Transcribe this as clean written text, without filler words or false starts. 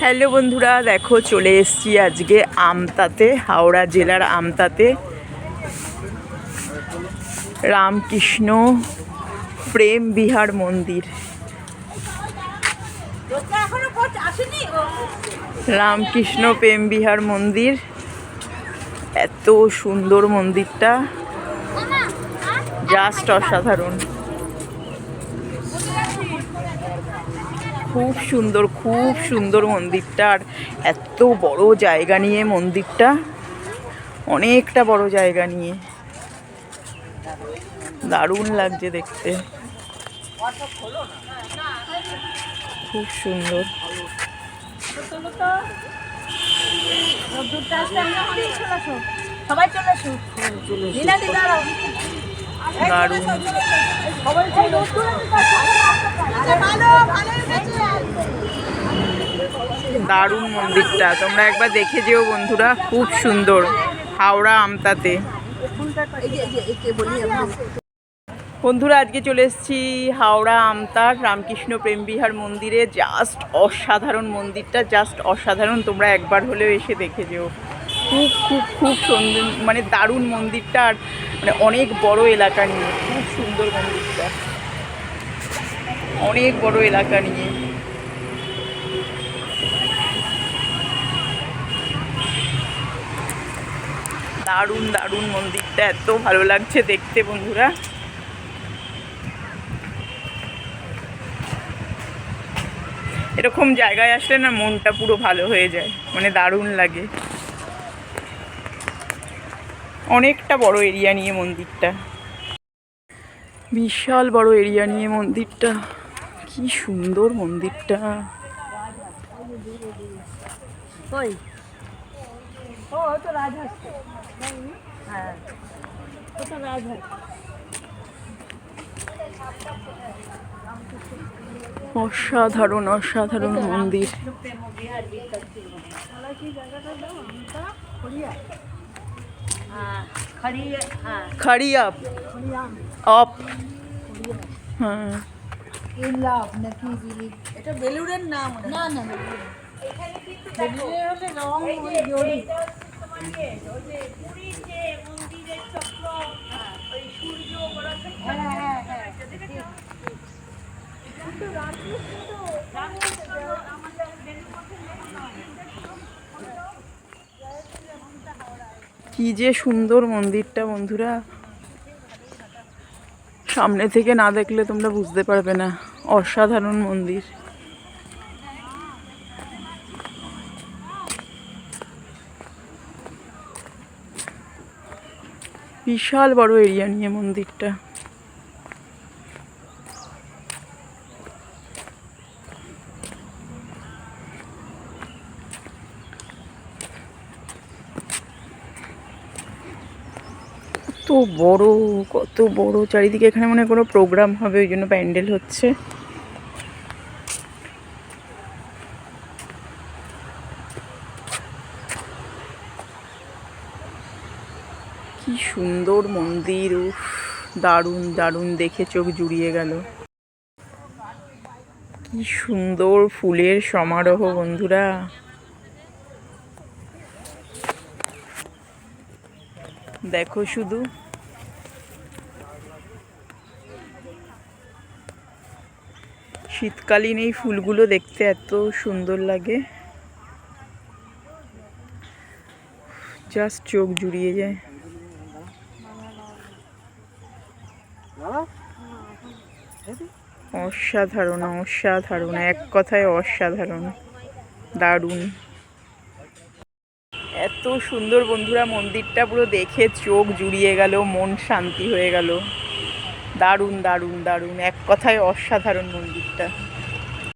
Hello বন্ধুরা, দেখো চলে এসেছি আজকে আমতাতে, হাওড়া জেলার আমতাতে রামকৃষ্ণ প্রেম বিহার মন্দির। রামকৃষ্ণ প্রেম বিহার মন্দির, এত সুন্দর মন্দিরটা, জাস্ট অসাধারণ, খুব সুন্দর মন্দিরটা। আর এত বড় জায়গা নিয়ে মন্দিরটা, অনেকটা বড় জায়গা নিয়ে, দারুণ লাগছে দেখতে, খুব সুন্দর। দারুণ দারুণ মন্দিরটা, তোমরা একবার দেখে যেও বন্ধুরা, খুব সুন্দর। হাওড়া আমতাতে বন্ধুরা, আজকে চলে এসেছি হাওড়া আমতার রামকৃষ্ণ প্রেম বিহার মন্দিরে। জাস্ট অসাধারণ মন্দিরটা, জাস্ট অসাধারণ, তোমরা একবার হলেও এসে দেখে যেও। খুব সুন্দর, মানে দারুণ মন্দিরটা। আর মানে অনেক বড় এলাকা নিয়ে, খুব সুন্দর মন্দিরটা, অনেক বড় এলাকা নিয়ে। দারুণ মন্দিরটা, এত ভালো লাগছে দেখতে বন্ধুরা। এরকম জায়গায় আসলে না মনটা পুরো ভালো হয়ে যায়, মানে দারুণ লাগে। অনেকটা বড় এরিয়া নিয়ে মন্দিরটা, বিশাল বড় এরিয়া নিয়ে মন্দিরটা, কি সুন্দর মন্দিরটা। অসাধারণ মন্দির। খড়িয়াপ অপ, হ্যাঁ, এটা বেলুড়ের নাম না। বেলুড়ে হলে রং ওই জড়ি। কি যে সুন্দর মন্দিরটা বন্ধুরা, সামনে থেকে না দেখলে তোমরা বুঝতে পারবে না। অসাধারণ মন্দির, বিশাল বড় এরিয়া নিয়ে মন্দিরটা। কত বড় চারিদিকে, এখানে মনে হয় কোনো প্রোগ্রাম হবে, ওই জন্য প্যান্ডেল হচ্ছে। কি সুন্দর মন্দির, উফ, দারুণ দেখে চোখ জুড়িয়ে গেল। কি সুন্দর ফুলের সমারোহ বন্ধুরা, দেখো শুধু। শীতকালীন এই ফুলগুলো দেখতে এত সুন্দর লাগে, জাস্ট চোখ জুড়িয়ে যায়। অসাধারণ, এক কথায় অসাধারণ, দারুণ। এত সুন্দর বন্ধুরা মন্দিরটা, পুরো দেখে চোখ জুড়িয়ে গেল, মন শান্তি হয়ে গেল। দারুণ, এক কথায় অসাধারণ মন্দিরটা।